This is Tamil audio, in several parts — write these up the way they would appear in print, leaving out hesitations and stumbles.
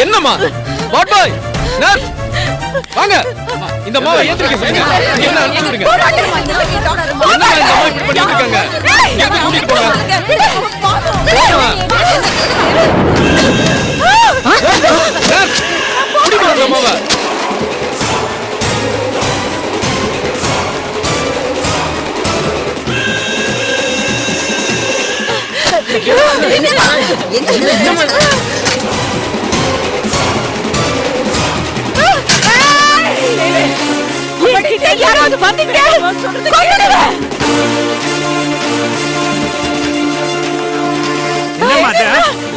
என்னம்மா வாட் பாய் நர்ஸ் வாங்க இந்த மாவை ஏத்துக்க சொல்லுங்க என்ன அனுப்பிடுங்க என்னம்மா இந்த மாவை இப்படி பண்ணிட்டு இருக்காங்க எங்க கூட்டிட்டு போங்க நர்ஸ் குடிங்க இந்த மாவை யாராவது வந்தீங்க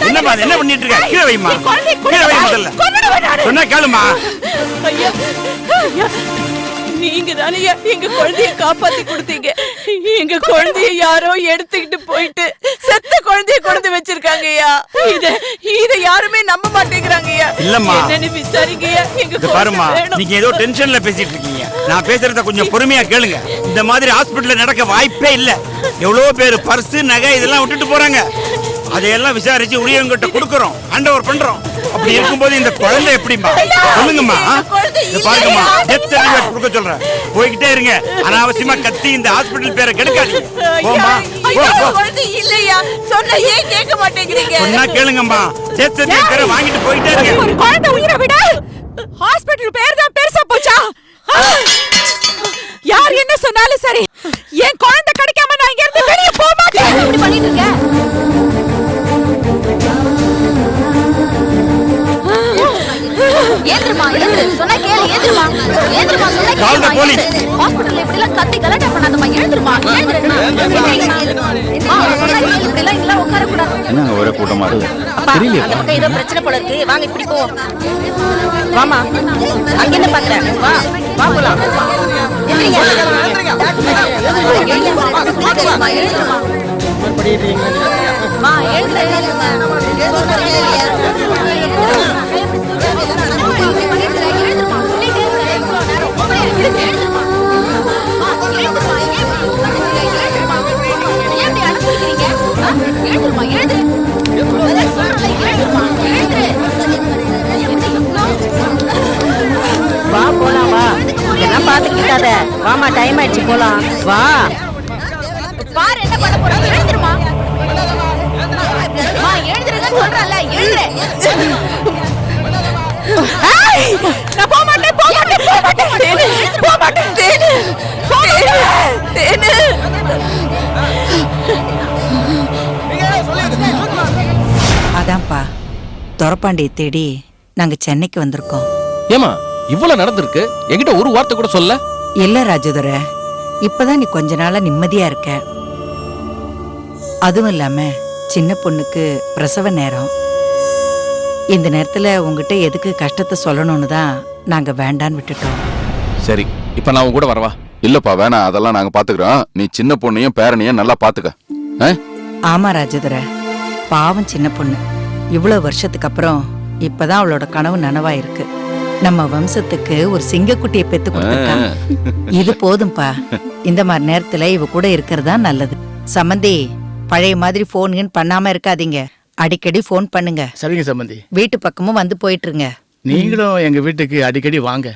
என்னமா என்ன பண்ணிட்டு இருக்க? கீழே வைமா, கீழே வை முதல்ல. சொன்னா கேளுமா. நீங்க தானே எங்க குழந்தைய காப்பாத்தி கொடுத்தீங்க. எங்க குழந்தைய யாரோ எடுத்துக்கிட்டு போயிட்டு செத்த குழந்தைய கொண்டு வச்சிருக்காங்கய்யா. இத யாருமே நம்ப மாட்டேங்கிறாங்கய்யா. இல்லம்மா, என்னன்னு விசாரிங்கய்யா. எங்க பாருமா, நீங்க ஏதோ டென்ஷன்ல பேசிட்டு இருக்கீங்க. நான் பேசுறத கொஞ்சம் பொறுமையா கேளுங்க. இந்த மாதிரி ஹாஸ்பிடல்ல நடக்க வாய்ப்பே இல்ல. எவ்வளவு பேர் பர்ஸ் நகை இதெல்லாம் விட்டுட்டு போறாங்க. அதையெல்லாம் விசாரிச்சு உரியவங்கிட்ட கொடுக்கறோம், ஹேண்ட் ஓவர் பண்றோம். அப்படி இருக்கும்போது இந்த குழந்தை எப்படிமா? சொல்லுங்கம்மா. பாருங்கம்மா, டெத் சர்டிபிகேட் கொடுக்க சொல்றேன். போய்கிட்டே இருங்க. அனாவசியமா கத்தி இந்த ஹாஸ்பிடல் பேரை கெடுக்காதீங்க. போமா. குழந்தை இல்லையா சொன்னா ஏன் கேட்க மாட்டேங்கிறீங்க? சொன்னா கேளுங்கம்மா. டெத் சர்டிபிகேட் பேரை வாங்கிட்டு போயிட்டே இருங்க. ஒரு குழந்தை உயிரை விட ஹாஸ்பிடல் பேர் தான் பெருசா போச்சா? யார் என்ன சொன்னாலும் சரி, என் குழந்தை கிடைக்காம நான் இங்க இருந்து வெளிய போக மாட்டேன். இப்படி பண்ணிட்டு இருக்க? ஏந்திரமா, ஏந்திர. சொன்னா கேளு, ஏந்திரமா. ஏந்திரமா, சொன்னா கேளுமா. ஹாஸ்பிடல்ல இப்படி எல்லாம் கத்தி கலாட்டா பண்ணாதம்மா. ஏந்திரமா, ஏந்திர. சொன்னா கேளு, இப்படி எல்லாம் இங்க உட்கார கூடாது. என்னங்க ஒரே கூட்டமா இருக்கு? தெரியல. அந்த பக்கம் ஏதோ பிரச்சனை போல இருக்கு. வாங்க இப்படி போ. வாமா. அங்க என்ன பாக்குற? வா, வா போலாம். எந்திரங்க. ஏந்திரமா, ஏந்திரமா. மா, ஏந்திர. சொன்னா கேளு. வா போலாம், வா. இதெல்லாம் பாத்துக்கிட்டாத. வாமா, டைம் ஆயிடுச்சு, போலாம். வா. பாரு என்ன பண்ண போறோம். எழுந்துருமா. மா, எழுந்துருங்க சொல்றல. எழுந்துரு. நான் போக மாட்டேன், போக மாட்டேன், போக மாட்டேன், போக மாட்டேன். தேனு, தேனு. அதான்ப்பா, துரப்பாண்டியை தேடி நாங்க சென்னைக்கு வந்திருக்கோம். ஏமா இவ்வளவு நடந்திருக்கு, என்கிட்ட ஒரு வார்த்தை கூட சொல்ல? இல்ல ராஜதுரை, இப்பதான் நீ கொஞ்ச நாளா நிம்மதியா இருக்க. அதுவும் இல்லாம சின்ன பொண்ணுக்கு பிரசவ நேரம். இந்த நேரத்துல உங்ககிட்ட எதுக்கு கஷ்டத்தை சொல்லணும்னு தான் நாங்க வேண்டான்னு விட்டுட்டோம். சரி, இப்ப நான் உங்க கூட வரவா? இல்லப்பா வேணாம், அதெல்லாம் நாங்க பாத்துக்கிறோம். நீ சின்ன பொண்ணையும் பேரனையும் நல்லா பாத்துக்க. ஆமா ராஜதுரை, பாவம் சின்ன பொண்ணு. இவ்வளவு வருஷத்துக்கு அப்புறம் இப்பதான் அவளோட கனவு நனவாயிருக்கு. நம்ம வம்சத்துக்கு ஒரு சிங்கக்குட்டியை பெத்து கொடுத்துருக்கா. இது போதும்பா. இந்த மாதிரி நேரத்துல இவ கூட இருக்கிறதா நல்லது. சம்பந்தி, பழைய மாதிரி போன் பண்ணாம இருக்காதீங்க. அடிக்கடி போன் பண்ணுங்க. சரிங்க சம்பந்தி. வீட்டு பக்கமும் வந்து போயிட்டு இருங்க. நீங்களும் எங்க வீட்டுக்கு அடிக்கடி வாங்க.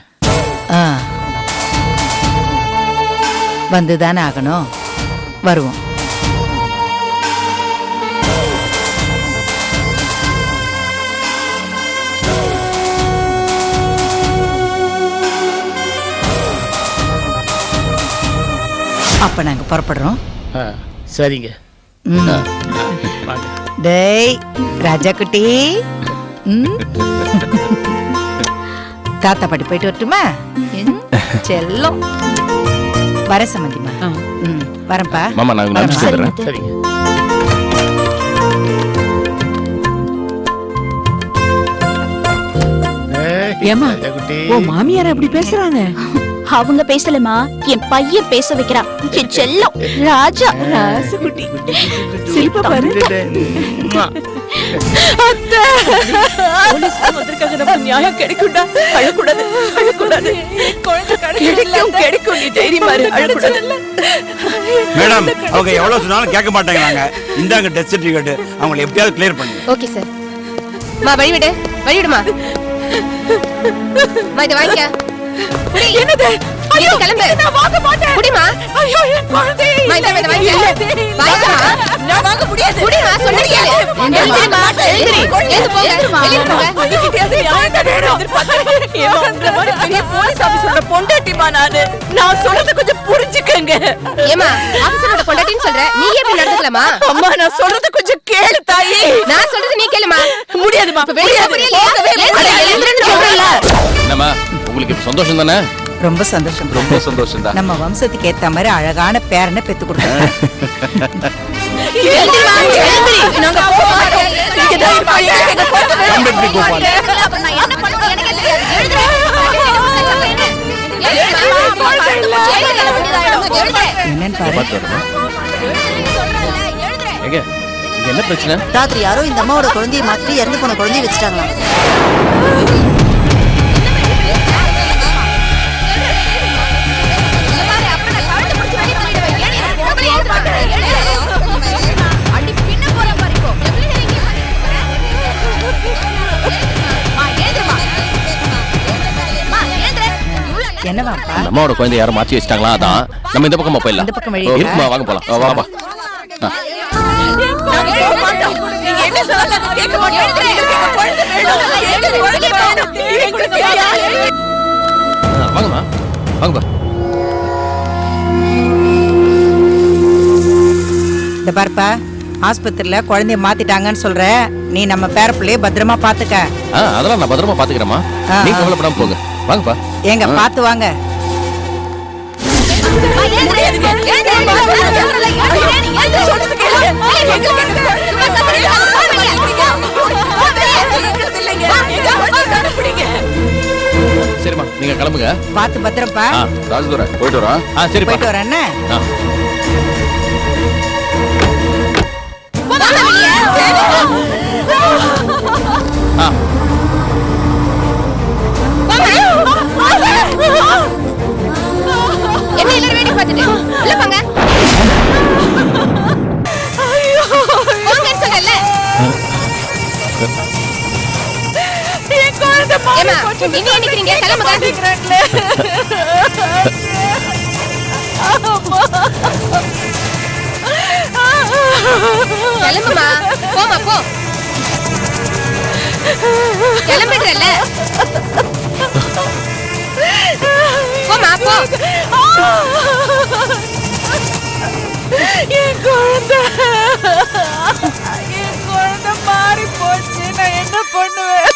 வந்துதானே ஆகணும். வருவோம். அப்ப நாங்க புறப்படுறோம். சரிங்க. டேய் ராஜா குட்டி, தாத்தா பாட்டி போயிட்டு வரட்டுமா? செல்லம். வர சம்மந்திமா. வரப்பா. மாமா நான் நினைச்சிட்டு வரேன். சரிங்க. ஏமா, ஓ மாமியார் அப்படி பேசுறாங்க? அவங்க பேசலமா, என் பையன் பேச வைக்கிறான். என் செல்லம் ராஜா. ராசுகுட்டி சிரிப்பா பாரு. அத்தை, போலீஸ்க்கு வந்திருக்காங்க. நம்ம நியாயம் கிடைக்கும்டா. அழக்கூடாது, அழக்கூடாது. குழந்தை கிடைக்கும், கிடைக்கும். நீ தைரியமா இரு, அழக்கூடாது. மேடம், அவங்க எவ்வளவு சொன்னாலும் கேட்க மாட்டேங்கிறாங்க. இந்தாங்க டெத் சர்டிபிகேட், அவங்களை எப்படியாவது கிளியர் பண்ணுங்க. Okay sir. வழிவிடு வழிவிடுமா. இதை வாங்கிக்க. என்னது? ஐயோ கிளம்பு. நான் வாங்க மாட்டேன். குடிமா. ஐயோ என் குழந்தையை இதை வாங்கிக்க. வாங்கிக்கமா. நான் வாங்க முடியாது. குடிமா சொன்னது கேளு. எழுந்திருமா. எழுந்திரு. எழுந்து போங்க. வெளியில போங்க. போலீஸ் ஆபீசரோட பொண்டாட்டிமா நானு. நான் சொல்றது கொஞ்சம் புரிஞ்சுக்கங்க. ஏமா ஆபீசரோட பொண்டாட்டின்னு சொல்ற, நீ எப்படி நடந்துக்கலாமா? அம்மா நான் சொல்றது கொஞ்சம் கேளு தாயி. நான் சொல்றது நீ கேளுமா. முடியாதுமா. வெளியில போகவே சொல்றல. என்னம்மா உங்களுக்கு இப்ப சந்தோஷம் தானே? ரொம்ப சந்தோஷம். ரொம்ப சந்தோஷம் தான். நம்ம வம்சத்துக்கு ஏத்த மாதிரி அழகான பேரனை பெத்து கொடுத்தாங்க. எழுந்திருமா. எழுந்திரு. நாங்க போக மாட்டோம். இங்க தான் இருப்பாங்க. எங்க போறது கம்பெனி கோபால். அப்ப நான் என்ன பண்ணுவேன் எனக்கு தெரியாது. எழுந்திரு. என்னன்னு பாரு. எங்க இங்க என்ன பிரச்சனை? ராத்திரி யாரோ இந்த அம்மாவோட குழந்தையை மாத்தி இறந்து போன குழந்தைய வச்சுட்டாங்களாம். என்னவாப்பா? அம்மாவோட குழந்தை யாரும் மாத்தி வச்சிட்டாங்களா? அதான் நம்ம இந்த பக்கமா போயிடலாம். இந்த பக்கம் வழி இருக்குமா? வாங்க போலாம். வாப்பா. நாங்க போக மாட்டோம். நீங்க என்ன சொன்னாலும் நாங்க கேட்க மாட்டோம். எங்களுக்கு எங்க குழந்தை வேணும். எங்களுக்கு குழந்தை வேணும். எங்களுக்கு வேணும். வாங்கம்மா வாங்கப்பா. இந்த பாருப்பா, ஆஸ்பத்திரியில குழந்தைய மாத்திட்டாங்கன்னு சொல்ற, நீ நம்ம பேர பிள்ளைய பத்திரமா பாத்துக்க. அதெல்லாம் நான் பத்திரமா பாத்துக்கிறேம்மா. நீங்க கவலைப்படாம போங்க. வாங்கப்பா. ஏங்க பாத்து வாங்க. சரிம்மா நீங்க கிளம்புங்க. பாத்து பத்திரப்பா. ராஜதுரை போயிட்டு வரோம். சரிப்பா. போயிட்டு வரேன். என்ன எல்லாரும் வேடிக்கை பார்த்துட்டு உள்ள போங்க. போங்கன்னு சொல்லல. என் குழந்தை ஏமா இங்க நிக்கிறீங்க? கிளம்புங்க. கிளம்புமா. போமா போ. கிளம்பிடுறல. போமா போ. என் குழந்தை மாறி போச்சு. நான் என்ன பண்ணுவேன்?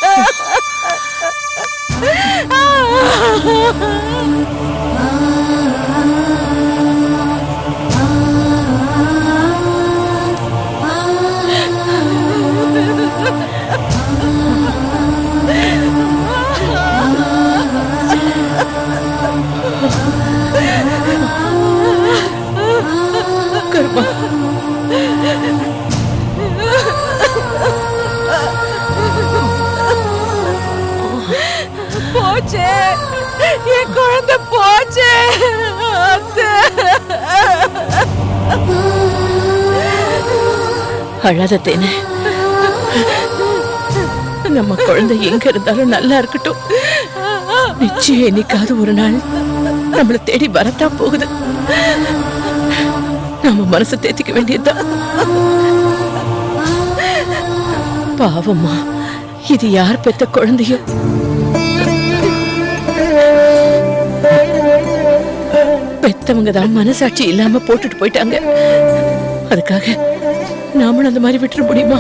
போச்சே, என் குழந்தை போச்சே. அழாத தேனே, நம்ம குழந்தை எங்க இருந்தாலும் நல்லா இருக்கட்டும். நிச்சயம் என்னைக்காவது ஒரு நாள் நம்மள தேடி வரத்தான் போகுது. நம்ம மனசை தேத்திக்க வேண்டியதுதான். பாவம்மா, இது யார் பெத்த குழந்தையோ? பெத்தவங்க தான் மனசாட்சி இல்லாம போட்டுட்டு போயிட்டாங்க. அதுக்காக நாமளும் அந்த மாதிரி விட்டுற முடியுமா?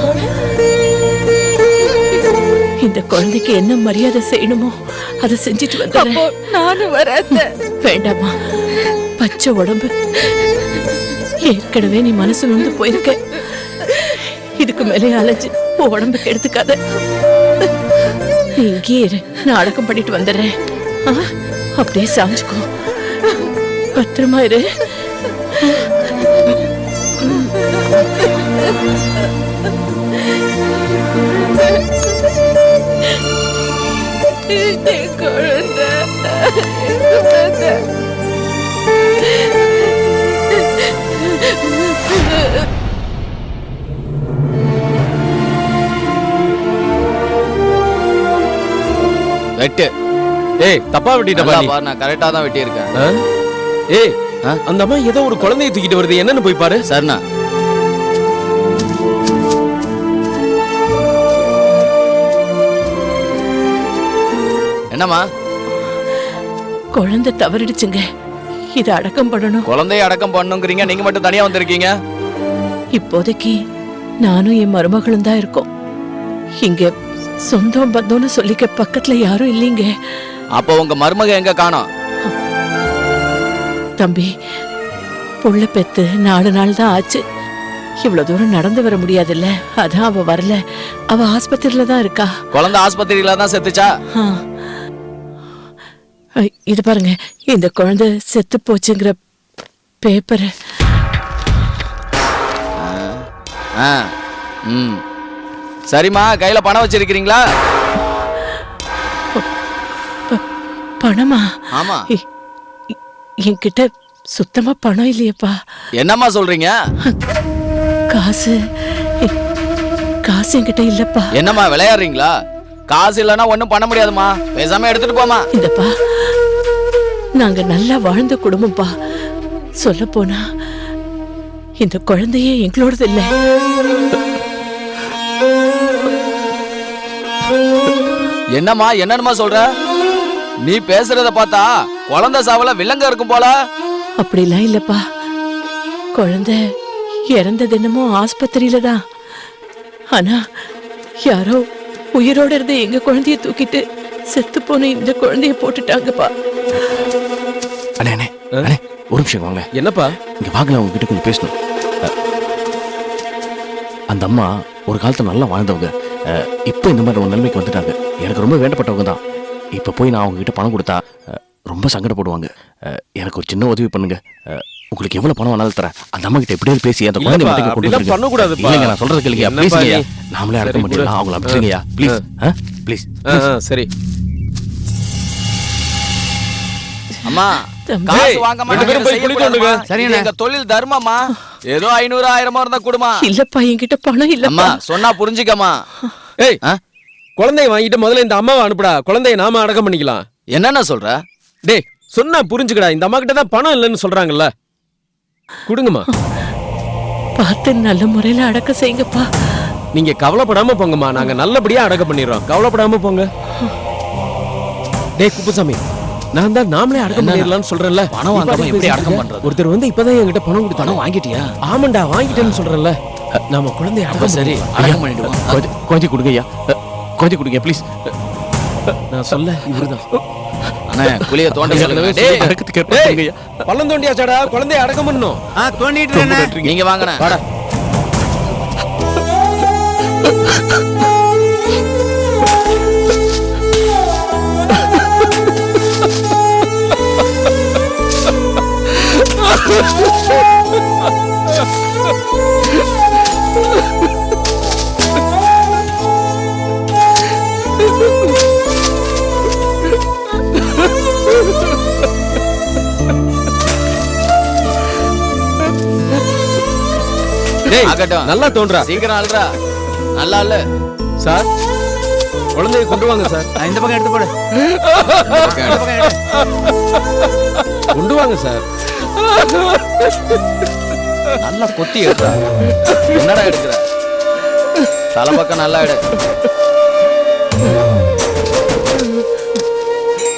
இந்த குழந்தைக்கு என்ன மரியாதை செய்யணுமோ அதை செஞ்சுட்டு வந்தேன். நானும் வராத. வேண்டாமா, பச்சை உடம்பு. ஏற்கனவே நீ மனசு நொந்து போயிருக்க. இதுக்கு மேலே அலைஞ்சு உடம்பு கெடுத்துக்காத. நீ இங்கே இரு, நான் அடக்கம் பண்ணிட்டு வந்துடுறேன். அப்படியே சாஞ்சுக்கோ, பத்திரமா இரு. குழந்தை வெட்டு. ஏய் தப்பா வெட்டிட்ட நல்லா பாரு. பாரு, நான் கரெக்டா தான் வெட்டி இருக்கேன். ஏய் ஆ? அந்த அம்மா ஏதோ ஒரு குழந்தையை தூக்கிட்டு வருது, என்னன்னு போய் பாரு. சரிண்ணா. என்னம்மா? குழந்தை தவறிடுச்சுங்க. இத அடக்கம் பண்ணணும். குழந்தைய அடக்கம் பண்ணுங்கிறீங்க, நீங்க மட்டும் தனியா வந்திருக்கீங்க. இப்போதைக்கு நானும் என் மருமகளும் தான் இருக்கோம். இங்க சொந்தம் பந்தம்னு சொல்லிக்க பக்கத்துல யாரும் இல்லைங்க. அப்போ உங்க மருமக எங்க காணோம்? தம்பி, புள்ள பெத்து 4 நாள் தான் ஆச்சு. இவ்வளவு தூரம் நடந்து வர முடியாதுல்ல, அதான் அவ வரல. அவ ஆஸ்பத்திரியில தான் இருக்கா. குழந்தை ஆஸ்பத்திரியில தான் செத்துச்சா? ஆ. இது பாருங்க, இந்த குழந்தை செத்து போச்சுங்கிற பேப்பர். சரிம்மா, கையில பணம் வச்சிருக்கீங்களா? பணமா? ஆமா. என்கிட்ட சுத்தமா பணம் இல்லையப்பா. என்னம்மா சொல்றீங்க? காசு காசு என்கிட்ட இல்லப்பா. என்னம்மா விளையாடுறீங்களா? காசு இல்லைன்னா ஒண்ணும் பண்ண முடியாதுமா, பேசாம எடுத்துட்டு போமா. இந்தப்பா, நாங்க நல்லா வாழ்ந்த குடும்பம்ப்பா. சொல்ல போனா இந்த குழந்தையே எங்களோடது இல்ல. என்னம்மா என்னமா சொல்ற? நீ பேசுறத பார்த்தா குழந்தை சாவல வில்லங்க இருக்கும் போல. அப்படிலாம் இல்லப்பா. குழந்தை இறந்தது என்னமோ ஆஸ்பத்திரியில தான். ஆனா யாரோ உயிரோட இருந்த எங்க குழந்தைய தூக்கிட்டு செத்து போன இந்த குழந்தைய போட்டுட்டாங்கப்பா. அண்ணே அண்ணே அண்ணே, ஒரு நிமிஷம் வாங்க. என்னப்பா? இங்க வாங்கல, உங்ககிட்ட கொஞ்சம் பேசணும். அந்த அம்மா ஒரு காலத்துல நல்லா வாழ்ந்தவங்க. இப்போ இந்த மாதிரி ஒரு நிலைமைக்கு வந்துட்டாங்க. எனக்கு ரொம்ப வேண்டப்பட்டவங்க தான். இப்போ போய் நான் அவங்க கிட்ட பணம் கொடுத்தா ரொம்ப சங்கடப்படுவாங்க. எனக்கு ஒரு சின்ன உதவி பண்ணுங்க. உங்களுக்கு எவ்வளவு பணம் வேணாலும் தரேன். அந்த அம்மா கிட்ட எப்படியாவது பேசி அந்த குழந்தை வீட்டுக்கு கொண்டு வந்துருங்க. பண்ண கூடாதுப்பா. இல்லைங்க, நான் சொல்றது கேளுங்க ப்ளீஸ். நாமளே அடக்கம் பண்ணிடலாம். அவங்கள அனுப்பிச்சிருங்கய்யா ப்ளீஸ். ப்ளீஸ். சரி. அம்மா, தம்பி. காசு வாங்க ரெண்டு பேரும் போய் குளித்து வந்துங்க. இது எங்க தொழில் தர்மமா. ஏதோ 500 1000 இருந்தா கொடுமா. இல்லப்பா, என்கிட்ட பணம் அம்மா இல்லப்பா. சொன்னா புரிஞ்சுக்கம்மா. ஏய் குழந்தைய வாங்கிட்டு முதல்ல இந்த அம்மாவை அனுப்புடா. குழந்தைய நாம அடக்கம் பண்ணிக்கலாம். என்னென்ன சொல்ற? டேய் சொன்னா புரிஞ்சுக்கடா. இந்த அம்மா கிட்ட தான் பணம் இல்லைன்னு சொல்றாங்கல்ல. கொடுங்கம்மா. பார்த்து நல்ல முறையில அடக்க செய்யுங்கப்பா. நீங்க கவலைப்படாம போங்கம்மா, நாங்க நல்லபடியா அடக்கம் பண்ணிடுறோம். கவலைப்படாம போங்க. டேய் குப்புசாமி, நான் தான் நாமளே அடக்கம் பண்ணிடலாம்னு சொல்றேன்ல. பணம் வாங்காம எப்படி அடக்கம் பண்றது? ஒருத்தர் வந்து இப்பதான் என்கிட்ட பணம் கொடுத்து பணம் வாங்கிட்டியா? ஆமாண்டா வாங்கிட்டேன்னு சொல்றேன்ல. நாம குழந்தைய அப்ப அடக்கம் சரி, அடக்கம் பண்ணிடுவோம். கொஞ்சம் கொடுங்கய்யா, கொஞ்சம் கொடுங்க ப்ளீஸ். நான் சொல்ல இவருதான். அண்ணே குளிய தோண்ட சொல்லுங்க. டேய் அடக்கத்துக்கு ஏற்பாடு பண்ணுங்கய்யா. பள்ளம் தோண்டியாச்சாடா, குழந்தைய அடக்கம் பண்ணணும். தோண்டிட்டு நீங்க வாங்கண்ணே. வாடா. டேய் ஆகட்டும். நல்லா தோன்றா. சீக்கிரம் அல்றா. நல்லா இல்ல சார், குழந்தைய கொண்டு வாங்க சார். இந்த பக்கம் எடுத்து போடு. கொண்டு வாங்க சார். நல்லா கொத்தி எடுறா. என்னடா எடுக்கிற? தலை பக்கம் நல்லா எடு.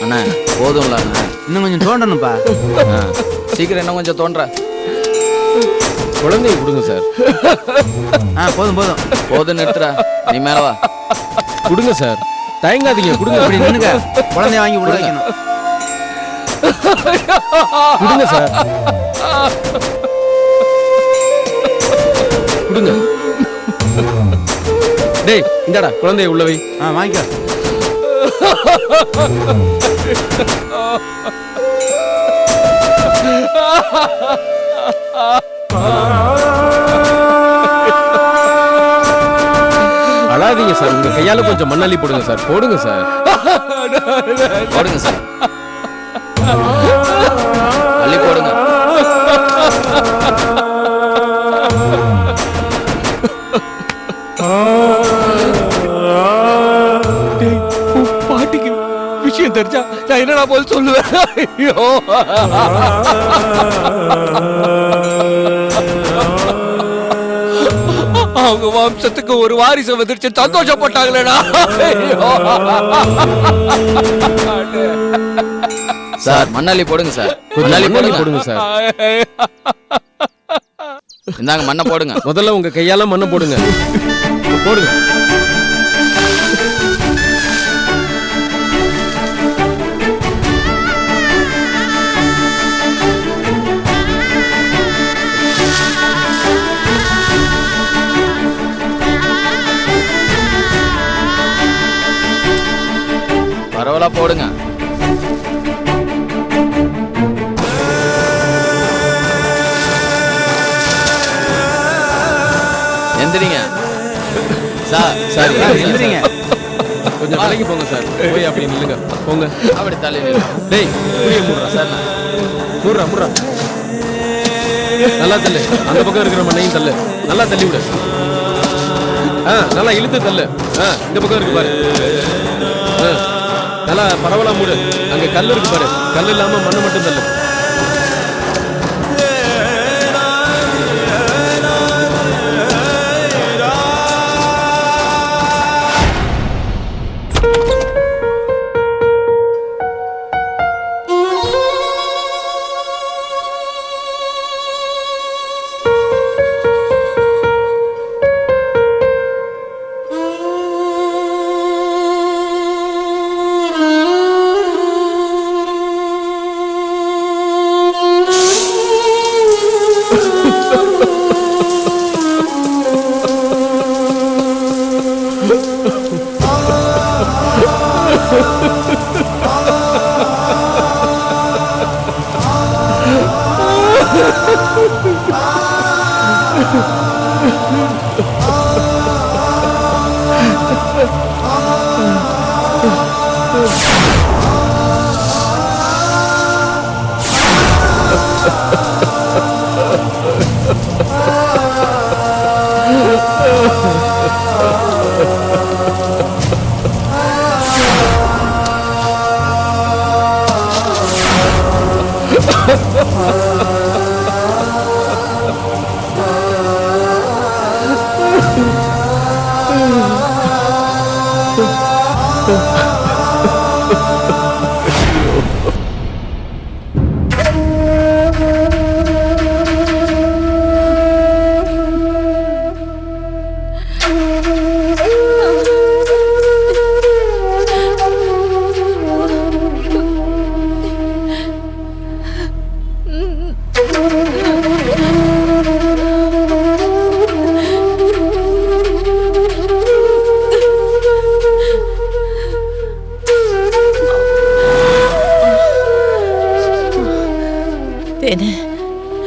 அண்ணா போதும்ல அண்ணா, இன்னும் கொஞ்சம் தோண்டணும்ப்பா. சீக்கிரம் இன்னும் கொஞ்சம் தோன்ற. குழந்தைய கொடுங்க சார். போதும் போதும். போதும் நிறுத்துற. நீ மேல வா. கொடுங்க சார், தயங்காதீங்க. கொடுங்க. அப்படி நின்னுங்க. குழந்தைய வாங்கி உள்ள வைக்கணும். கொடுங்க சார். கொடுங்க. டேய் இந்தடா குழந்தைய உள்ள வை. வாங்கிக்கோ. அழாதீங்க சார். உங்க கையால கொஞ்சம் மண்ணாலி போடுங்க சார். போடுங்க சார். போடுங்க சார். அள்ளி போடுங்க. பாட்டிக்கு நான் போய் சொல்லுவேன்? ஐயோ அவங்க வம்சத்துக்கு ஒரு வாரிசு வந்துருச்சு சந்தோஷப்பட்டாங்களேடா. சார் மண்ணாளி போடுங்க சார். மண்ணாளி போடுங்க சார். இந்தாங்க மண்ணை போடுங்க. முதல்ல உங்க கையால மண்ணை போடுங்க. போடுங்க. பரவாயில்ல போடுங்க. எந்திரிங்க சார். சரி எந்திரிங்க. கொஞ்சம் விலகி போங்க சார். போய் அப்படி நில்லுங்க. போங்க. அப்படி தள்ளி நில்லுங்க. டேய் புரிய மூடுறா சார். மூடுறா. நல்லா தள்ளு. அந்த பக்கம் இருக்கிற மண்ணையும் தள்ளு. நல்லா தள்ளி விடு. நல்லா இழுத்து தள்ளு. இந்த பக்கம் இருக்கு பாரு. நல்லா பரவலா மூடு. அங்க கல் இருக்கு பாரு. கல் இல்லாம மண்ணு மட்டும் தள்ளு.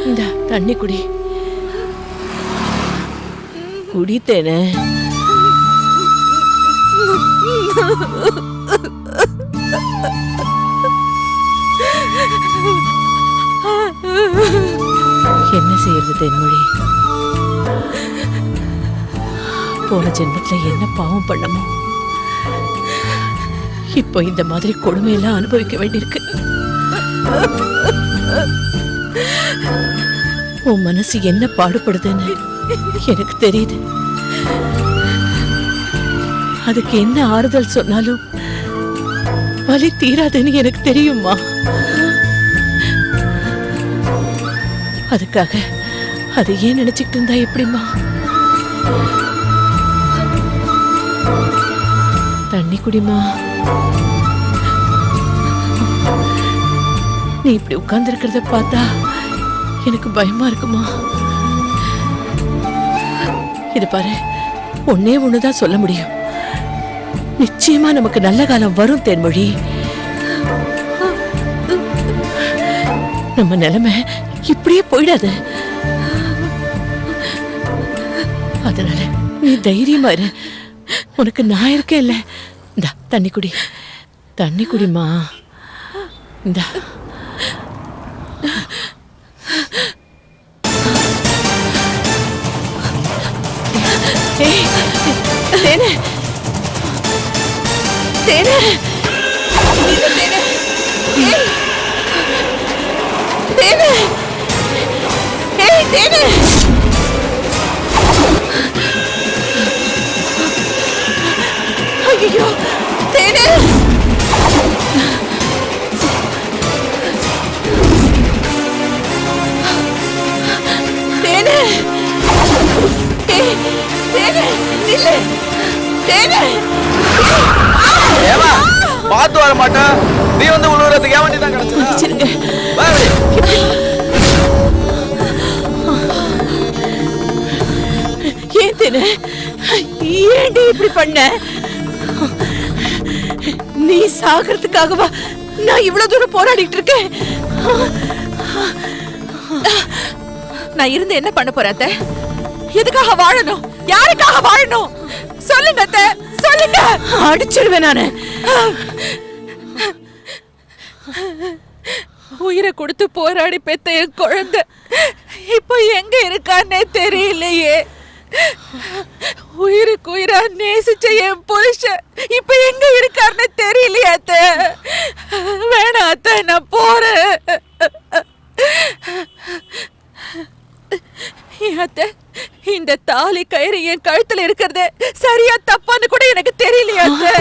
இந்த தண்ணி குடி. குடித்தேனே. என்ன செய்யறது தென்மொழி? போன ஜென்மத்துல என்ன பாவம் பண்ணமோ இப்போ இந்த மாதிரி கொடுமையெல்லாம் அனுபவிக்க வேண்டியிருக்கு. உன் மனசு என்ன பாடுபடுதுன்னு எனக்கு தெரியுது. அதுக்கு என்ன ஆறுதல் சொன்னாலும் வலி தீராதுன்னு எனக்கு தெரியுமா. அதுக்காக அதை ஏன் நினைச்சுக்கிட்டு இருந்தா எப்படிமா? தண்ணி குடிமா. நீ இப்படி உட்கார்ந்து இருக்கிறத பார்த்தா எனக்கு பயமா இருக்குமா. இது பாரு, ஒன்னே ஒண்ணுதான் சொல்ல முடியும். நிச்சயமா நமக்கு நல்ல காலம் வரும் தேன்மொழி. நம்ம நிலைமை இப்படியே போயிடாது. அதனால நீ தைரியமா இரு. உனக்கு நான் இருக்கேன் இல்ல. இந்தா தண்ணி குடி. தண்ணி குடிமா. இந்தா. தேனே, தேனே, தேனே, தேனு ஏய் தேனு ஐயோ தேனு தேனு ஏய் தேனு நில்லு தேனு ஏமா பார்த்து வர மாட்டேன் நீ வந்து உழுவுறதுக்கு ஏன் வண்டி தான் கிடைச்சா மன்னிச்சிருங்க வா இப்படி. ஏன் தேனு ஏன்டி இப்படி பண்ண நீ சாகிறதுக்காகவா நான் இவ்வளவு தூரம் போராடிட்டு இருக்கேன் நான் இருந்து என்ன பண்ண போறேன் அத்தை? எதுக்காக வாழணும் யாருக்காக வாழணும் சொல்லுங்க அத்தை, சொல்லுங்க அடிச்சிடுவேன் நானு உயிரை கொடுத்து போராடி பெத்த என் குழந்தை இப்போ எங்க இருக்கான்னே தெரியலையே உயிருக்கு உயிரா நேசிச்ச என் புருஷன் இப்ப எங்க இருக்காருன்னு தெரியலையே அத்தை வேணாம் அத்தை நான் போறேன் அத்தை இந்த தாலி கயிறு என் கழுத்துல இருக்கிறது சரியா தப்பான்னு கூட எனக்கு தெரியலையா அத்தை